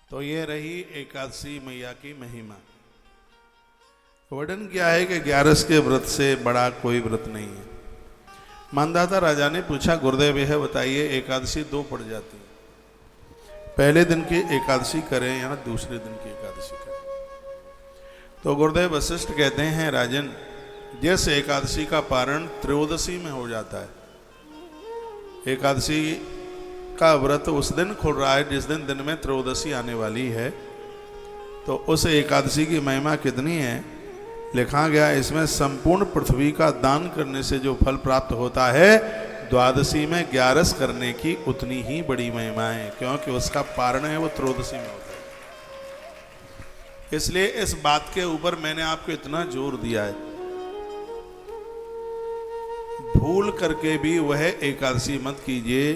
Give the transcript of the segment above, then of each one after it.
तो ये रही एकादशी मैया की महिमा। वर्णन क्या है कि 11 के व्रत से बड़ा कोई व्रत नहीं है। मानदाता राजा ने पूछा, गुरुदेव यह बताइए एकादशी दो पड़ जाती है, पहले दिन की एकादशी करें या दूसरे दिन की एकादशी करें? तो गुरुदेव वशिष्ठ कहते हैं, राजन, जिस एकादशी का पारण त्रयोदशी में हो जाता है, एकादशी का व्रत उस दिन खुल रहा है जिस दिन में त्रयोदशी आने वाली है, तो उस एकादशी की महिमा कितनी है लिखा गया, इसमें संपूर्ण पृथ्वी का दान करने से जो फल प्राप्त होता है, द्वादशी में 11 करने की उतनी ही बड़ी महिमा है, क्योंकि उसका पारण है वो त्रयोदशी में होता है। इसलिए इस बात के ऊपर मैंने आपको इतना जोर दिया है, भूल करके भी वह एकादशी मत कीजिए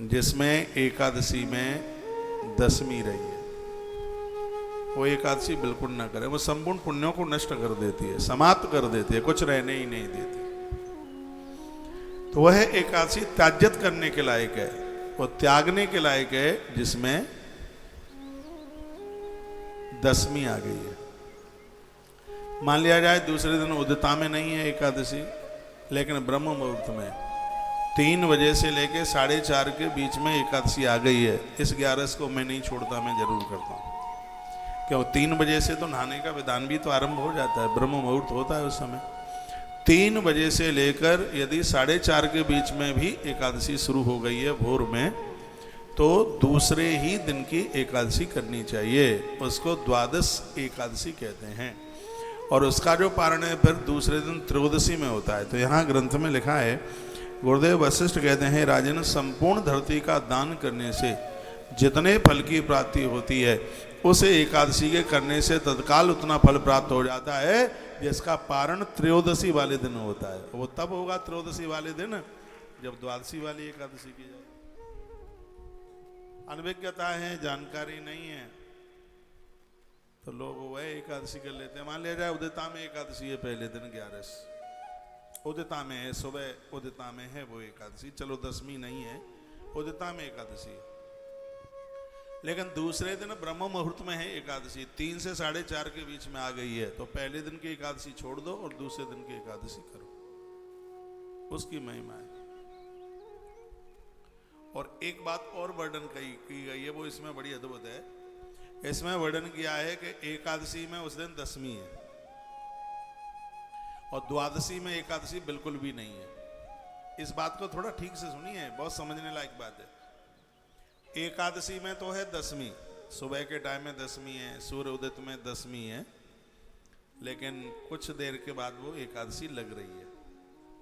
जिसमें एकादशी में दशमी रही है। वो एकादशी बिल्कुल ना करें, वो संपूर्ण पुण्यों को नष्ट कर देती है, समाप्त कर देती है, कुछ रहने ही नहीं देती। तो वह एकादशी त्याज्यत करने के लायक है, वो त्यागने के लायक है जिसमें दशमी आ गई है। मान लिया जाए दूसरे दिन उदिता में नहीं है एकादशी, लेकिन ब्रह्म मुहूर्त में 3 बजे से लेके 4:30 के बीच में एकादशी आ गई है, इस 11 को मैं नहीं छोड़ता, मैं जरूर करता हूँ। क्यों? 3 बजे से तो नहाने का विधान भी तो आरंभ हो जाता है, ब्रह्म मुहूर्त होता है उस समय। 3 बजे से लेकर यदि 4:30 के बीच में भी एकादशी शुरू हो गई है भोर में, तो दूसरे ही दिन की एकादशी करनी चाहिए, उसको द्वादश एकादशी कहते हैं। और उसका जो पारण है फिर दूसरे दिन त्रयोदशी में होता है। तो यहाँ ग्रंथ में लिखा है, गुरुदेव वशिष्ठ कहते हैं, राजन, संपूर्ण धरती का दान करने से जितने फल की प्राप्ति होती है, उसे एकादशी के करने से तत्काल उतना फल प्राप्त हो जाता है जिसका पारण त्रयोदशी वाले दिन होता है। वो तब होगा त्रयोदशी वाले दिन जब द्वादशी वाली एकादशी की जाए। अनभिज्ञता है, जानकारी नहीं है, तो लोग वह एकादशी कर लेते हैं। मान लिया जाए उदिता में एकादशी है, पहले दिन 11 उदिता में है, सुबह उदिता में है वो एकादशी, चलो दशमी नहीं है, उदिता में एकादशी है, लेकिन दूसरे दिन ब्रह्म मुहूर्त में है एकादशी, 3 से 4:30 के बीच में आ गई है, तो पहले दिन की एकादशी छोड़ दो और दूसरे दिन की एकादशी करो, उसकी महिमा है। और एक बात और वर्णन की गई है, वो इसमें बड़ी अद्भुत है। इसमें वर्णन किया है कि एकादशी में उस दिन दशमी है और द्वादशी में एकादशी बिल्कुल भी नहीं है। इस बात को थोड़ा ठीक से सुनिए, बहुत समझने लायक बात है। एकादशी में तो है दशमी, सुबह के टाइम में दशमी है, सूर्य उदित में दशमी है, लेकिन कुछ देर के बाद वो एकादशी लग रही है,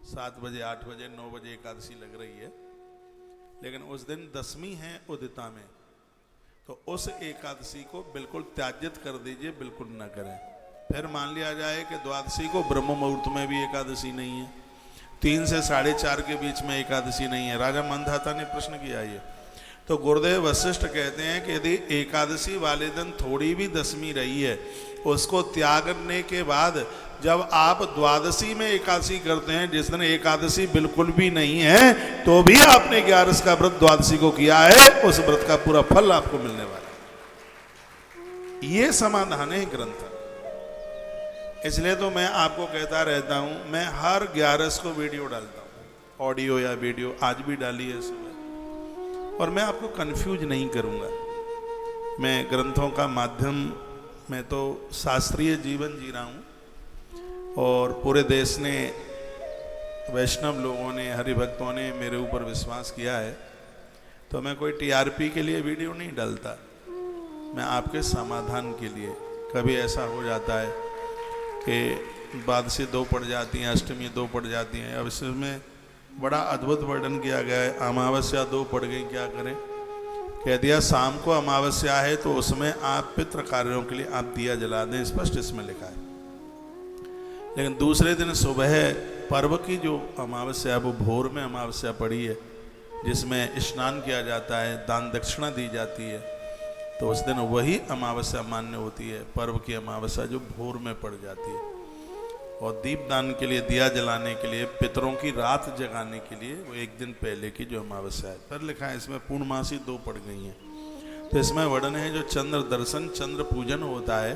7 बजे 8 बजे 9 बजे एकादशी लग रही है, लेकिन उस दिन दशमी है उदिता में, तो उस एकादशी को बिल्कुल त्याज्यत कर दीजिए, बिल्कुल न करें। फिर मान लिया जाए कि द्वादशी को ब्रह्म मुहूर्त में भी एकादशी नहीं है, 3 से 4:30 के बीच में एकादशी नहीं है। राजा मानधाता ने प्रश्न किया ये, तो गुरुदेव वशिष्ठ कहते हैं कि यदि एकादशी वाले दिन थोड़ी भी दशमी रही है, उसको त्यागने के बाद जब आप द्वादशी में एकादशी करते हैं, जिस दिन एकादशी बिल्कुल भी नहीं है, तो भी आपने 11 का व्रत द्वादशी को किया है, उस व्रत का पूरा फल आपको मिलने वाला है। ये समाधान है ग्रंथ। इसलिए तो मैं आपको कहता रहता हूं, मैं हर 11 को वीडियो डालता हूं, ऑडियो या वीडियो, आज भी डाली है सुबह, और मैं आपको कंफ्यूज नहीं करूंगा। मैं ग्रंथों का माध्यम, मैं तो शास्त्रीय जीवन जी रहा हूं, और पूरे देश ने, वैष्णव लोगों ने, हरिभक्तों ने मेरे ऊपर विश्वास किया है, तो मैं कोई टीआरपी के लिए वीडियो नहीं डालता, मैं आपके समाधान के लिए। कभी ऐसा हो जाता है कि द्वादशी 2 पड़ जाती हैं, अष्टमी 2 पड़ जाती हैं। अब इसमें बड़ा अद्भुत वर्णन किया गया है, अमावस्या 2 पड़ गई, क्या करें? कह दिया शाम को अमावस्या है तो उसमें आप पितृ कार्यों के लिए आप दिया जला दें, स्पष्ट इसमें लिखा है। लेकिन दूसरे दिन सुबह पर्व की जो अमावस्या है, वो भोर में अमावस्या पड़ी है, जिसमें स्नान किया जाता है, दान दक्षिणा दी जाती है, तो उस दिन वही अमावस्या मान्य होती है, पर्व की अमावस्या जो भोर में पड़ जाती है। और दीपदान के लिए, दिया जलाने के लिए, पितरों की रात जगाने के लिए वो एक दिन पहले की जो अमावस्या है। फिर लिखा है इसमें पूर्णमासी 2 पड़ गई हैं, तो इसमें वर्णन है जो चंद्र दर्शन, चंद्र पूजन होता है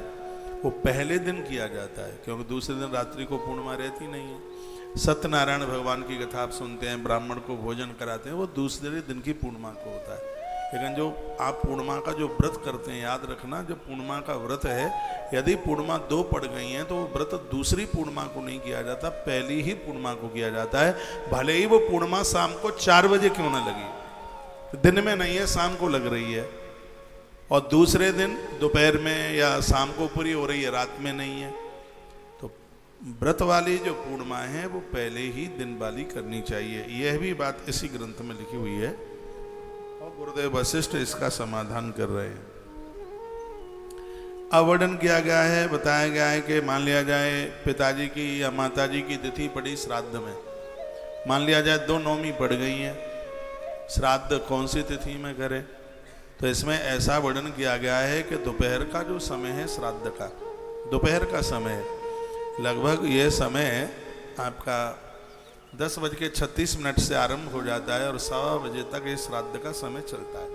वो पहले दिन किया जाता है, क्योंकि दूसरे दिन रात्रि को पूर्णिमा रहती नहीं है। सत्यनारायण भगवान की कथा आप सुनते हैं, ब्राह्मण को भोजन कराते हैं, वो दूसरे दिन की पूर्णिमा को होता है। लेकिन जो आप पूर्णिमा का जो व्रत करते हैं, याद रखना जो पूर्णिमा का व्रत है, यदि पूर्णिमा 2 पड़ गई हैं तो वो व्रत दूसरी पूर्णिमा को नहीं किया जाता, पहली ही पूर्णिमा को किया जाता है। भले ही वो पूर्णिमा शाम को 4 बजे क्यों ना लगी, दिन में नहीं है, शाम को लग रही है, और दूसरे दिन दोपहर में या शाम को पूरी हो रही है, रात में नहीं है। तो व्रत वाली जो पूर्णिमा है वो पहले ही दिन वाली करनी चाहिए। यह भी बात इसी ग्रंथ में लिखी हुई है और गुरुदेव वशिष्ठ इसका समाधान कर रहे हैं। अवर्णन किया गया है, बताया गया है कि मान लिया जाए पिताजी की या माताजी की तिथि पड़ी श्राद्ध में, मान लिया जाए 2 नौमी पड़ गई है, श्राद्ध कौन सी तिथि में करें? तो इसमें ऐसा वर्णन किया गया है कि दोपहर का जो समय है श्राद्ध का, दोपहर का समय लगभग ये समय आपका 10:36 से आरंभ हो जाता है और 1:15 बजे तक ये श्राद्ध का समय चलता है।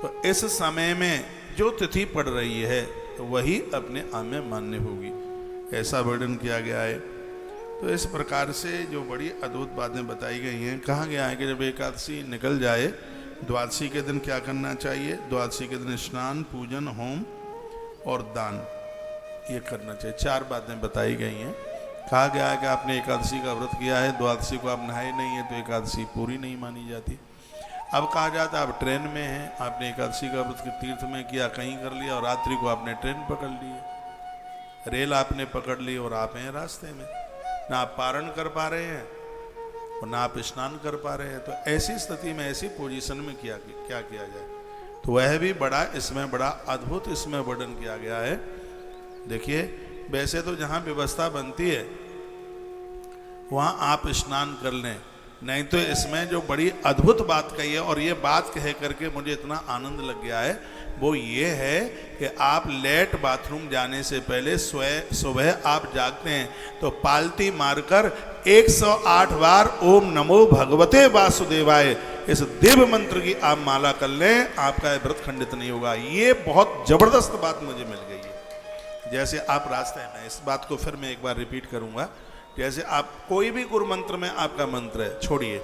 तो इस समय में जो तिथि पड़ रही है तो वही अपने आप में मान्य होगी, ऐसा वर्णन किया गया है। तो इस प्रकार से जो बड़ी अद्भुत बातें बताई गई हैं, कहा गया है कि जब एकादशी निकल जाए, द्वादशी के दिन क्या करना चाहिए? द्वादशी के दिन स्नान, पूजन, होम और दान ये करना चाहिए। 4 बातें बताई गई हैं। कहा गया है कि आपने एकादशी का व्रत किया है, द्वादशी को आप नहाए नहीं है तो एकादशी पूरी नहीं मानी जाती। अब कहा जाता है आप ट्रेन में हैं, आपने एकादशी का व्रत तीर्थ में किया, कहीं कर लिया, और रात्रि को आपने ट्रेन पकड़ ली है, रेल आपने पकड़ ली और आप हैं रास्ते में, ना आप पारण कर पा रहे हैं और ना आप स्नान कर पा रहे हैं। तो ऐसी स्थिति में, ऐसी पोजीशन में क्या किया जाए? तो वह भी बड़ा इसमें बड़ा अद्भुत इसमें वर्णन किया गया है। देखिए, वैसे तो जहाँ व्यवस्था बनती है वहाँ आप स्नान कर लें, नहीं तो इसमें जो बड़ी अद्भुत बात कही है, और ये बात कह करके मुझे इतना आनंद लग गया है, वो ये है कि आप लेट बाथरूम जाने से पहले सुबह आप जागते हैं तो पालती मारकर 108 बार ओम नमो भगवते वासुदेवाय इस दिव्य मंत्र की आप माला कर लें, आपका व्रत खंडित नहीं होगा। ये बहुत जबरदस्त बात मुझे मिल गई है। जैसे आप रास्ते में, इस बात को फिर मैं एक बार रिपीट करूंगा, जैसे आप कोई भी गुरु मंत्र में आपका मंत्र है, छोड़िए,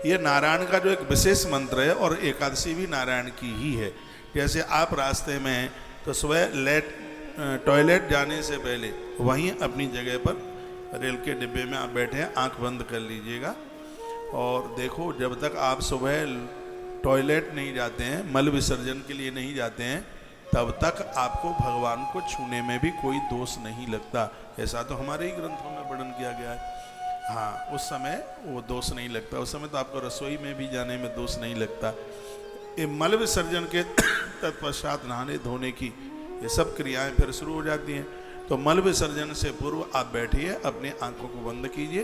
ये नारायण का जो एक विशेष मंत्र है और एकादशी भी नारायण की ही है। जैसे आप रास्ते में हैं तो सुबह टॉयलेट जाने से पहले वहीं अपनी जगह पर रेल के डिब्बे में आप बैठे हैं, आंख बंद कर लीजिएगा और देखो, जब तक आप सुबह टॉयलेट नहीं जाते हैं, मल विसर्जन के लिए नहीं जाते हैं, तब तक आपको भगवान को छूने में भी कोई दोष नहीं लगता। ऐसा तो हमारे ही ग्रंथों में वर्णन किया गया है। हाँ, उस समय वो दोष नहीं लगता, उस समय तो आपको रसोई में भी जाने में दोष नहीं लगता। ये मल विसर्जन के तत्पश्चात नहाने धोने की ये सब क्रियाएं फिर शुरू हो जाती हैं। तो मल विसर्जन से पूर्व आप बैठिए, अपनी आंखों को बंद कीजिए,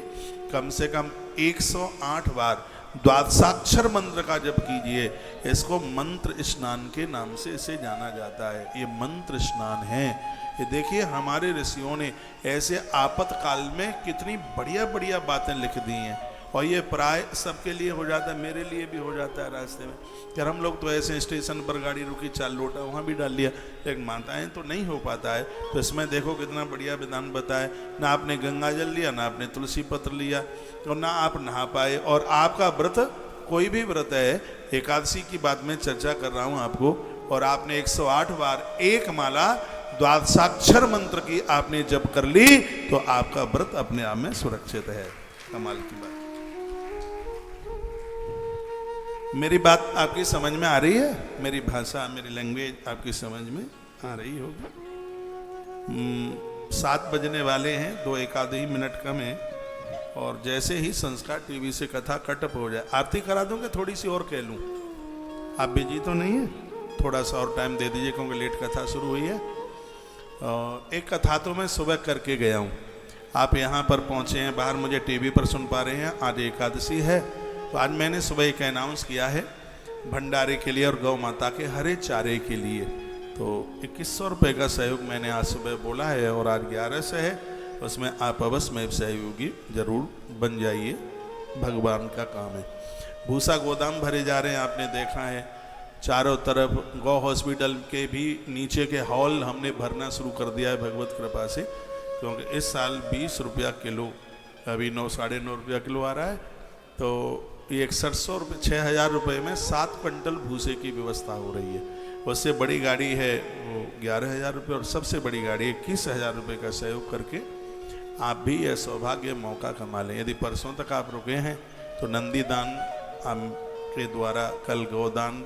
कम से कम 108 बार द्वादशाक्षर मंत्र का जप कीजिए। इसको मंत्र स्नान के नाम से इसे जाना जाता है। ये मंत्र स्नान है। ये देखिए, हमारे ऋषियों ने ऐसे आपातकाल में कितनी बढ़िया बढ़िया बातें लिख दी हैं, और ये प्राय सबके लिए हो जाता है, मेरे लिए भी हो जाता है रास्ते में। यार हम लोग तो ऐसे स्टेशन पर गाड़ी रुकी, 4 लोटा वहाँ भी डाल लिया, लेकिन माताएं तो नहीं हो पाता है। तो इसमें देखो कितना बढ़िया विधान बताए, ना आपने गंगा जल लिया, ना आपने तुलसी पत्र लिया, और ना आप नहा पाए। और आपका व्रत, कोई भी व्रत है, एकादशी की बात में चर्चा कर रहा हूँ आपको, और आपने 108 बार एक माला द्वादशाक्षर मंत्र की आपने जप कर ली, तो आपका व्रत अपने आप में सुरक्षित है। कमाल की बात। मेरी बात आपकी समझ में आ रही है? मेरी भाषा, मेरी लैंग्वेज आपकी समझ में आ रही होगी? 7 बजने वाले हैं, 2 एक आधे ही मिनट कम है, और जैसे ही संस्कार टीवी से कथा कटअप हो जाए, आरती करा दूं कि थोड़ी सी और कह लूं? आप बिजी तो नहीं है? थोड़ा सा और टाइम दे दीजिए, क्योंकि लेट कथा शुरू हुई है। एक कथा तो मैं सुबह करके गया हूँ, आप यहाँ पर पहुँचे हैं, बाहर मुझे टीवी पर सुन पा रहे हैं। आज एकादशी है, तो आज मैंने सुबह एक अनाउंस किया है भंडारे के लिए और गौ माता के हरे चारे के लिए। तो 2100 रुपये का सहयोग मैंने आज सुबह बोला है, और आज 1100 है। उसमें आप अवश्य में सहयोगी जरूर बन जाइए, भगवान का काम है। भूसा गोदाम भरे जा रहे हैं, आपने देखा है। चारों तरफ गौ हॉस्पिटल के भी नीचे के हॉल हमने भरना शुरू कर दिया है भगवत कृपा से, क्योंकि इस साल 20 रुपया किलो, अभी 9 साढ़े 9 रुपया किलो आ रहा है, तो ये 6100 रुपये 6000 रुपये में 7 क्विंटल भूसे की व्यवस्था हो रही है। उससे बड़ी गाड़ी है वो 11000 रुपये, और सबसे बड़ी गाड़ी 21000 रुपये का सहयोग करके आप भी यह सौभाग्य मौका कमा लें। यदि परसों तक आप रुके हैं तो नंदीदान के द्वारा कल गोदान,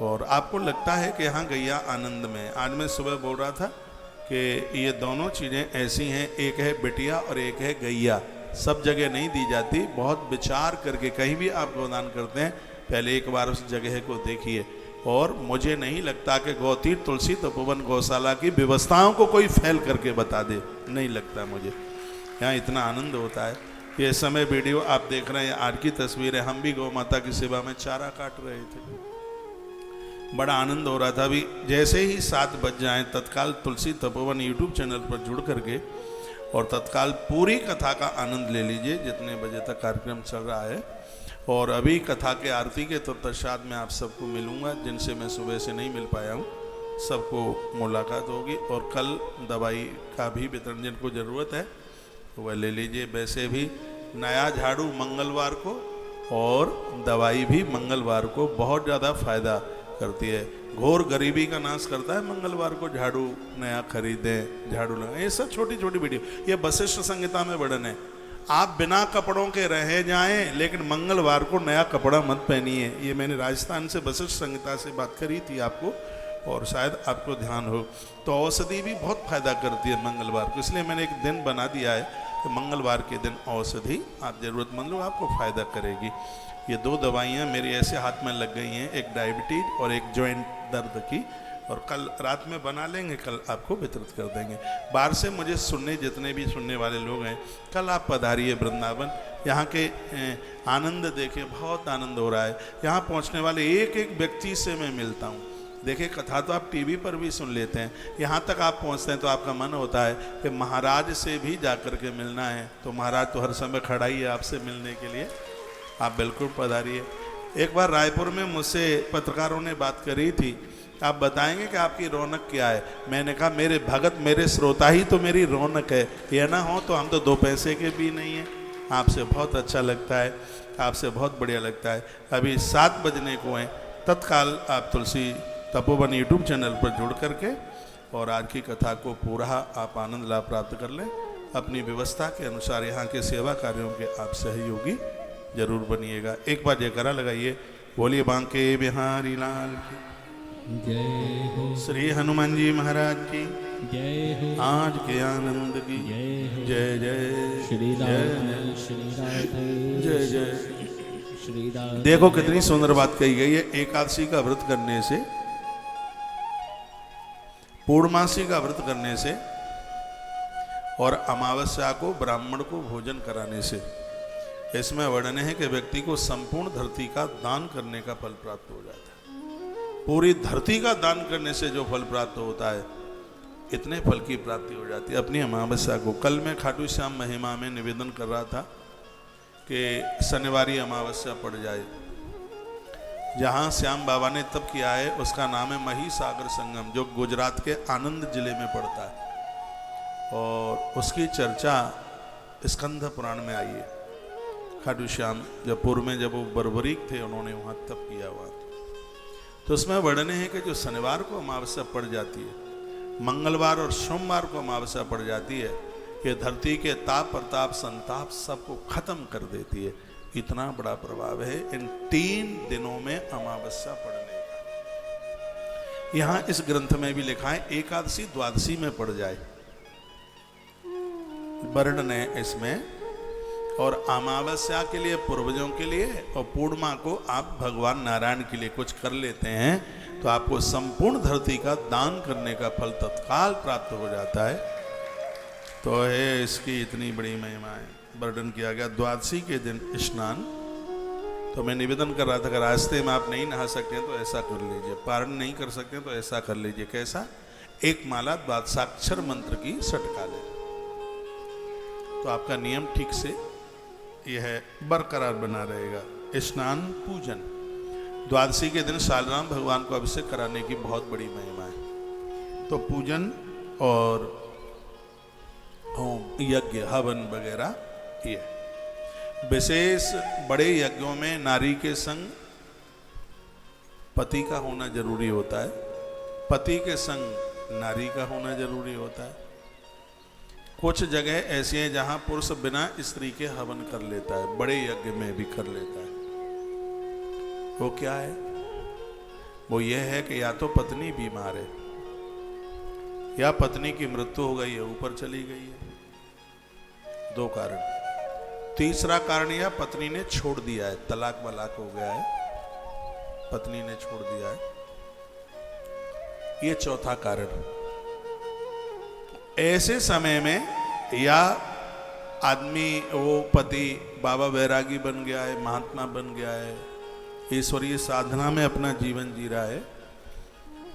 और आपको लगता है कि यहाँ गैया आनंद में, आज मैं सुबह बोल रहा था कि ये दोनों चीज़ें ऐसी हैं, एक है बिटिया और एक है गैया, सब जगह नहीं दी जाती। बहुत विचार करके कहीं भी आप गोदान करते हैं पहले एक बार उस जगह को देखिए। और मुझे नहीं लगता कि गौतीर तुलसी तपोवन गौशाला की व्यवस्थाओं को कोई फैल करके बता दे, नहीं लगता मुझे। यहाँ इतना आनंद होता है। ये समय वीडियो आप देख रहे हैं, आज की तस्वीर है, हम भी गौ माता की सेवा में चारा काट रहे थे, बड़ा आनंद हो रहा था। अभी जैसे ही 7 बज जाएं तत्काल तुलसी तपोवन यूट्यूब चैनल पर जुड़ करके और तत्काल पूरी कथा का आनंद ले लीजिए जितने बजे तक कार्यक्रम चल रहा है। और अभी कथा के आरती के तत्पश्चात मैं आप सबको मिलूंगा, जिनसे मैं सुबह से नहीं मिल पाया हूँ, सबको मुलाकात होगी। और कल दवाई का भी वितरण जिनको ज़रूरत है तो वह ले लीजिए। वैसे भी नया झाड़ू मंगलवार को और दवाई भी मंगलवार को बहुत ज़्यादा फायदा करती है, घोर गरीबी का नाश करता है। मंगलवार को झाड़ू नया खरीदें, झाड़ू लगाएं, ये सब छोटी छोटी वीडियो। ये वशिष्ठ संहिता में वर्णन है। आप बिना कपड़ों के रह जाएं लेकिन मंगलवार को नया कपड़ा मत पहनिए। ये मैंने राजस्थान से वशिष्ठ संहिता से बात करी थी आपको, और शायद आपको ध्यान हो। तो औषधि भी बहुत फायदा करती है मंगलवार को, इसलिए मैंने एक दिन बना दिया है कि मंगलवार के दिन औषधि आप ज़रूरतमंद लोग आपको फ़ायदा करेगी। ये 2 दवाइयाँ मेरी ऐसे हाथ में लग गई हैं, एक डायबिटीज और एक जॉइंट दर्द की, और कल रात में बना लेंगे, कल आपको वितरित कर देंगे। बाहर से मुझे जितने भी सुनने वाले लोग हैं, कल आप पधारिए वृंदावन, यहाँ के आनंद देखें, बहुत आनंद हो रहा है। यहाँ पहुँचने वाले एक एक व्यक्ति से मैं मिलता हूँ। देखिए कथा तो आप टीवी पर भी सुन लेते हैं, यहाँ तक आप पहुँचते हैं तो आपका मन होता है कि महाराज से भी जा कर के मिलना है। तो महाराज तो हर समय खड़ा ही है आपसे मिलने के लिए, आप बिल्कुल पधारिए। एक बार रायपुर में मुझसे पत्रकारों ने बात करी थी, आप बताएंगे कि आपकी रौनक क्या है। मैंने कहा मेरे भगत मेरे श्रोता ही तो मेरी रौनक है, ये ना हो तो हम तो 2 पैसे के भी नहीं हैं। आपसे बहुत अच्छा लगता है, आपसे बहुत बढ़िया लगता है। अभी 7 बजने को हैं, तत्काल आप तुलसी तपोवन यूट्यूब चैनल पर जुड़ करके और आज की कथा को पूरा आप आनंद लाभ प्राप्त कर लें। अपनी व्यवस्था के अनुसार यहाँ के सेवा कार्यों के आप सहयोगी जरूर बनिएगा। एक बार जयकारा लगाइए, बोलिए बांके बिहारी लाल की जय हो, श्री हनुमान जी महाराज की जय हो, आज के आनंद की जय हो, जय जय श्री जय राधे श्री राधे जय जय। श्री राधे। देखो कितनी सुंदर बात कही गई है। एकादशी का व्रत करने से, पूर्णमासी का व्रत करने से और अमावस्या को ब्राह्मण को भोजन कराने से, इसमें वर्णन है कि व्यक्ति को संपूर्ण धरती का दान करने का फल प्राप्त हो जाता है। पूरी धरती का दान करने से जो फल प्राप्त होता है, इतने फल की प्राप्ति हो जाती है अपनी अमावस्या को। कल मैं खाटू श्याम महिमा में निवेदन कर रहा था कि शनिवारी अमावस्या पड़ जाए। जहाँ श्याम बाबा ने तप किया है उसका नाम है महिसागर संगम, जो गुजरात के आनंद जिले में पड़ता है, और उसकी चर्चा स्कंध पुराण में आई है। खाटू श्याम जब पूर्व में जब वो बर्बरीक थे, उन्होंने वहाँ तप किया हुआ, तो उसमें वर्णन है कि जो शनिवार को अमावस्या पड़ जाती है, मंगलवार और सोमवार को अमावस्या पड़ जाती है, ये धरती के ताप प्रताप संताप सबको खत्म कर देती है। इतना बड़ा प्रभाव है इन 3 दिनों में अमावस्या पड़ने का। यहाँ इस ग्रंथ में भी लिखा है एकादशी द्वादशी में पड़ जाए, वर्णन है इसमें। और अमावस्या के लिए पूर्वजों के लिए और पूर्णिमा को आप भगवान नारायण के लिए कुछ कर लेते हैं तो आपको संपूर्ण धरती का दान करने का फल तत्काल प्राप्त हो जाता है। तो है इसकी इतनी बड़ी महिमा है। वर्णन किया गया द्वादशी के दिन स्नान। तो मैं निवेदन कर रहा था, अगर रास्ते में आप नहीं नहा सकते हैं तो ऐसा कर लीजिए, पारण नहीं कर सकते हैं तो ऐसा कर लीजिए। कैसा? एक माला द्वादशाक्षर मंत्र की सटका ले, तो आपका नियम ठीक से यह बरकरार बना रहेगा। स्नान पूजन, द्वादशी के दिन शालग्राम भगवान को अभिषेक कराने की बहुत बड़ी महिमा है। तो पूजन और होम, यज्ञ, हवन वगैरह ये विशेष बड़े यज्ञों में नारी के संग पति का होना जरूरी होता है, पति के संग नारी का होना जरूरी होता है। कुछ जगह ऐसी हैं जहां पुरुष बिना स्त्री के हवन कर लेता है, बड़े यज्ञ में भी कर लेता है। वो क्या है? वो ये है कि या तो पत्नी बीमार है, या पत्नी की मृत्यु हो गई है, ऊपर चली गई है, दो कारण। तीसरा कारण यह पत्नी ने छोड़ दिया है, तलाक वलाक हो गया है, पत्नी ने छोड़ दिया है, ये चौथा कारण। ऐसे समय में या आदमी वो पति बाबा वैरागी बन गया है, महात्मा बन गया है, ईश्वरीय साधना में अपना जीवन जी रहा है,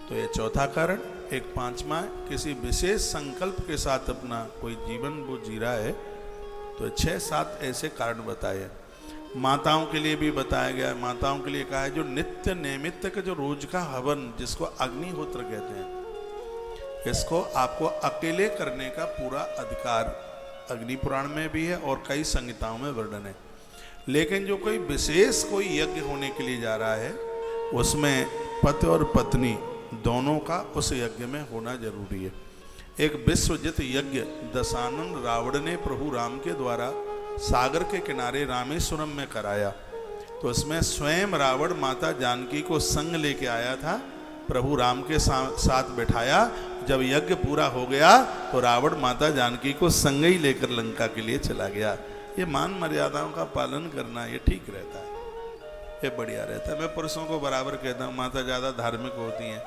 तो ये चौथा कारण। एक पांचवा, किसी विशेष संकल्प के साथ अपना कोई जीवन वो जी रहा है, तो 6-7 ऐसे कारण बताए। माताओं के लिए भी बताया गया है। माताओं के लिए कहा है जो नित्य नैमित्त का जो रोज का हवन, जिसको अग्निहोत्र कहते हैं, इसको आपको अकेले करने का पूरा अधिकार अग्नि पुराण में भी है और कई संहिताओं में वर्णन है। लेकिन जो कोई विशेष कोई यज्ञ होने के लिए जा रहा है, उसमें पति और पत्नी दोनों का उस यज्ञ में होना जरूरी है। एक विश्वजित यज्ञ दशानन रावण ने प्रभु राम के द्वारा सागर के किनारे रामेश्वरम में कराया, तो उसमें स्वयं रावण माता जानकी को संग लेके आया था, प्रभु राम के साथ बैठाया। जब यज्ञ पूरा हो गया तो रावण माता जानकी को संग ही लेकर लंका के लिए चला गया। ये मान मर्यादाओं का पालन करना ये ठीक रहता है, ये बढ़िया रहता है। मैं पुरुषों को बराबर कहता हूँ, माता ज़्यादा धार्मिक होती हैं,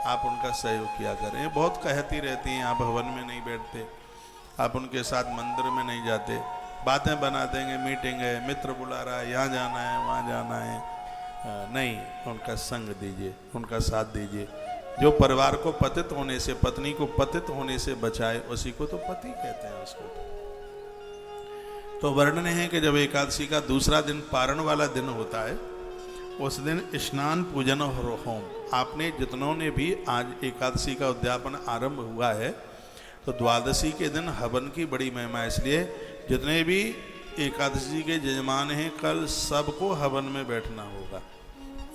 आप उनका सहयोग किया करें। ये बहुत कहती रहती हैं, आप भवन में नहीं बैठते, आप उनके साथ मंदिर में नहीं जाते, बातें बना देंगे, मीटिंग है, मित्र बुला रहा है, यहाँ जाना है, वहाँ जाना है। नहीं, उनका संग दीजिए, उनका साथ दीजिए। जो परिवार को पतित होने से, पत्नी को पतित होने से बचाए, उसी को तो पति कहते हैं उसको। तो वर्णन है कि जब एकादशी का दूसरा दिन पारण वाला दिन होता है, उस दिन स्नान पूजन और होम। आपने जितनों ने भी आज एकादशी का उद्यापन आरंभ हुआ है, तो द्वादशी के दिन हवन की बड़ी महिमा है। इसलिए जितने भी एकादशी के यजमान हैं, कल सबको हवन में बैठना होगा,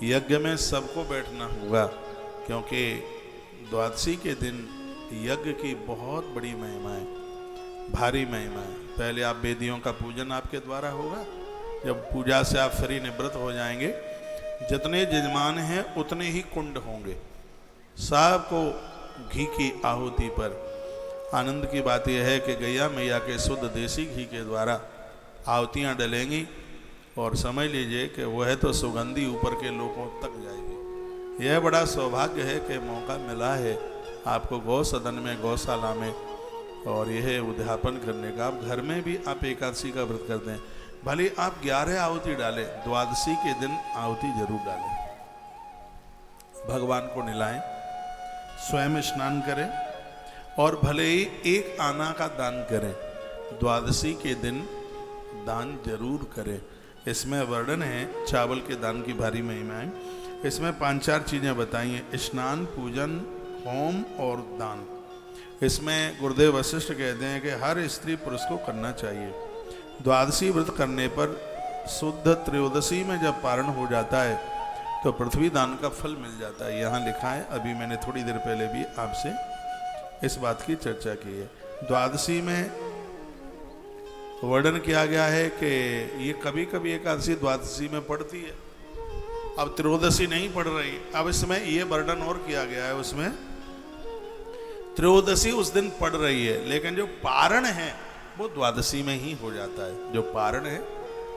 यज्ञ में सबको बैठना होगा, क्योंकि द्वादशी के दिन यज्ञ की बहुत बड़ी महिमा है, भारी महिमा है। पहले आप वेदियों का पूजन आपके द्वारा होगा, जब पूजा से आप फ्री निवृत्त हो जाएंगे, जितने यजमान हैं उतने ही कुंड होंगे, सबको घी की आहुति पर। आनंद की बात यह है कि गैया मैया के शुद्ध देसी घी के द्वारा आहुतियाँ डलेंगी, और समझ लीजिए कि वह तो सुगंधी ऊपर के लोगों तक जाएगी। यह बड़ा सौभाग्य है कि मौका मिला है आपको गौ सदन में, गौशाला में, और यह उद्यापन करने का। आप घर में भी आप एकादशी का व्रत करते हैं, भले आप 11 आहुति डालें, द्वादशी के दिन आहुति जरूर डालें, भगवान को निलाएं, स्वयं स्नान करें, और भले ही 1 आना का दान करें, द्वादशी के दिन दान जरूर करें। इसमें वर्णन है चावल के दान की भारी महिमा है। इसमें 5-4 चीज़ें बताई हैं, स्नान, पूजन, होम और दान। इसमें गुरुदेव वशिष्ठ कहते हैं कि हर स्त्री पुरुष को करना चाहिए। द्वादशी व्रत करने पर शुद्ध त्रयोदशी में जब पारण हो जाता है तो पृथ्वी दान का फल मिल जाता है। यहाँ लिखा है, अभी मैंने थोड़ी देर पहले भी आपसे इस बात की चर्चा की है। द्वादशी में वर्णन किया गया है कि ये कभी कभी एकादशी द्वादशी में पड़ती है, अब त्रयोदशी नहीं पड़ रही। अब इसमें ये वर्णन और किया गया है, उसमें त्रयोदशी उस दिन पड़ रही है, लेकिन जो पारण है वो द्वादशी में ही हो जाता है। जो पारण है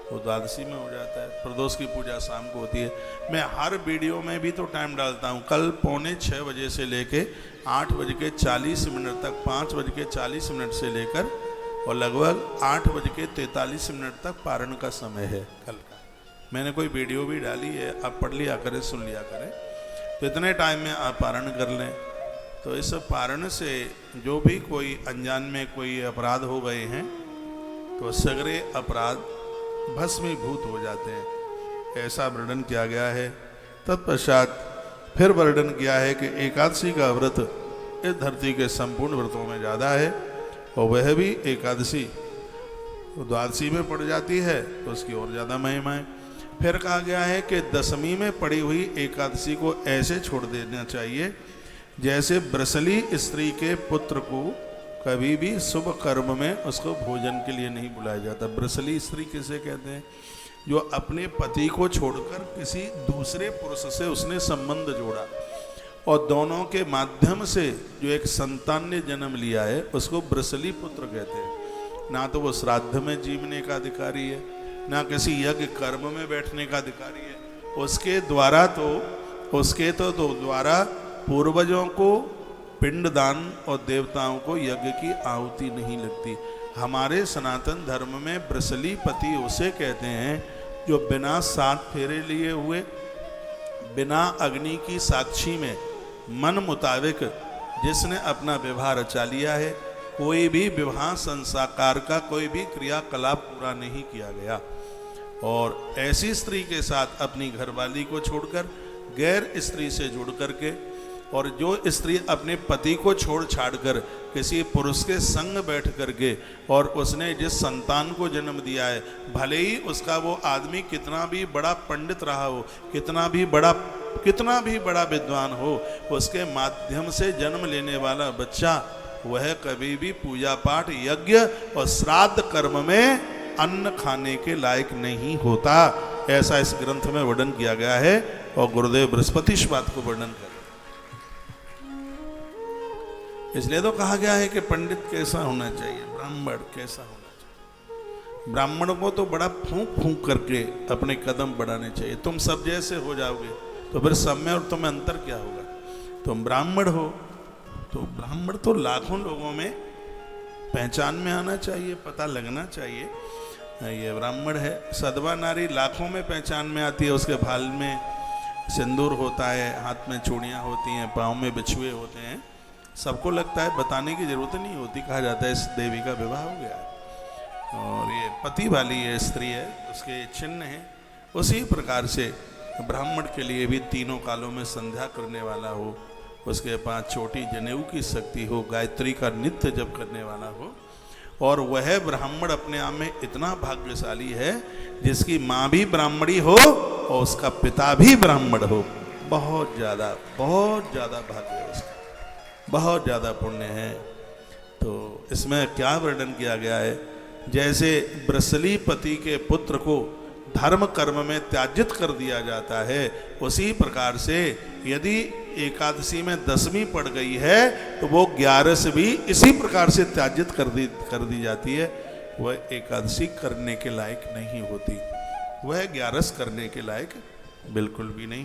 वो द्वादशी में हो जाता है। प्रदोष की पूजा शाम को होती है। मैं हर वीडियो में भी तो टाइम डालता हूँ। कल 5:45 बजे से लेके 8:40 तक, 5:40 से लेकर और लगभग 8:43 तक पारण का समय है कल का। मैंने कोई वीडियो भी डाली है, आप पढ़ लिया करें, सुन लिया करें, तो इतने टाइम में आप पारण कर लें। तो इस पारण से जो भी कोई अनजान में कोई अपराध हो गए हैं तो सगरे अपराध भस्मीभूत हो जाते हैं, ऐसा वर्णन किया गया है। तत्पश्चात फिर वर्णन किया है कि एकादशी का व्रत इस धरती के संपूर्ण व्रतों में ज़्यादा है, और वह भी एकादशी द्वादशी में पड़ जाती है तो उसकी और ज़्यादा महिमा है। फिर कहा गया है कि दशमी में पड़ी हुई एकादशी को ऐसे छोड़ देना चाहिए जैसे ब्रसली स्त्री के पुत्र को कभी भी शुभ कर्म में उसको भोजन के लिए नहीं बुलाया जाता। ब्रसली स्त्री किसे कहते हैं? जो अपने पति को छोड़कर किसी दूसरे पुरुष से उसने संबंध जोड़ा और दोनों के माध्यम से जो एक संतान ने जन्म लिया है उसको ब्रसली पुत्र कहते हैं। ना तो वो श्राद्ध में जीवने का अधिकारी है, ना किसी यज्ञ कर्म में बैठने का अधिकारी है, उसके तो द्वारा पूर्वजों को पिंडदान और देवताओं को यज्ञ की आहुति नहीं लगती। हमारे सनातन धर्म में ब्रसली पति उसे कहते हैं जो बिना 7 फेरे लिए हुए, बिना अग्नि की साक्षी में मन मुताबिक जिसने अपना विवाह रचा लिया है, कोई भी विवाह संस्कार का कोई भी क्रियाकलाप पूरा नहीं किया गया, और ऐसी स्त्री के साथ अपनी घरवाली को छोड़कर गैर स्त्री से जुड़ करके, और जो स्त्री अपने पति को छोड़ छाड़ कर किसी पुरुष के संग बैठ करके और उसने जिस संतान को जन्म दिया है, भले ही उसका वो आदमी कितना भी बड़ा पंडित रहा हो, कितना भी बड़ा विद्वान हो, उसके माध्यम से जन्म लेने वाला बच्चा वह कभी भी पूजा पाठ यज्ञ और श्राद्ध कर्म में अन्न खाने के लायक नहीं होता। ऐसा इस ग्रंथ में वर्णन किया गया है, और गुरुदेव बृहस्पति इस बात को वर्णन कर, इसलिए तो कहा गया है कि पंडित कैसा होना चाहिए, ब्राह्मण कैसा होना चाहिए। ब्राह्मण को तो बड़ा फूंक फूंक करके अपने कदम बढ़ाने चाहिए। तुम सब जैसे हो जाओगे तो फिर सब में और तुम्हें अंतर क्या होगा? तुम ब्राह्मण हो तो ब्राह्मण तो लाखों लोगों में पहचान में आना चाहिए, पता लगना चाहिए ये ब्राह्मण है। सदवा नारी लाखों में पहचान में आती है, उसके भाल में सिंदूर होता है, हाथ में चूड़ियाँ होती हैं, पाँव में बिछुए होते हैं, सबको लगता है, बताने की जरूरत नहीं होती। कहा जाता है इस देवी का विवाह हो गया है, और ये पति वाली ये स्त्री है, उसके चिन्ह है। उसी प्रकार से ब्राह्मण के लिए भी तीनों कालों में संध्या करने वाला हो, उसके पास छोटी जनेऊ की शक्ति हो, गायत्री का नित्य जप करने वाला हो, और वह ब्राह्मण अपने आप में इतना भाग्यशाली है जिसकी माँ भी ब्राह्मणी हो और उसका पिता भी ब्राह्मण हो। बहुत ज़्यादा भाग्य है उसका, बहुत ज़्यादा पुण्य है। तो इसमें क्या वर्णन किया गया है, जैसे ब्रसली पति के पुत्र को धर्म कर्म में त्याजित कर दिया जाता है, उसी प्रकार से यदि एकादशी में दशमी पड़ गई है तो वो 11 भी इसी प्रकार से त्याजित कर दी जाती है। वह एकादशी करने के लायक नहीं होती, वह 11 करने के लायक बिल्कुल भी नहीं।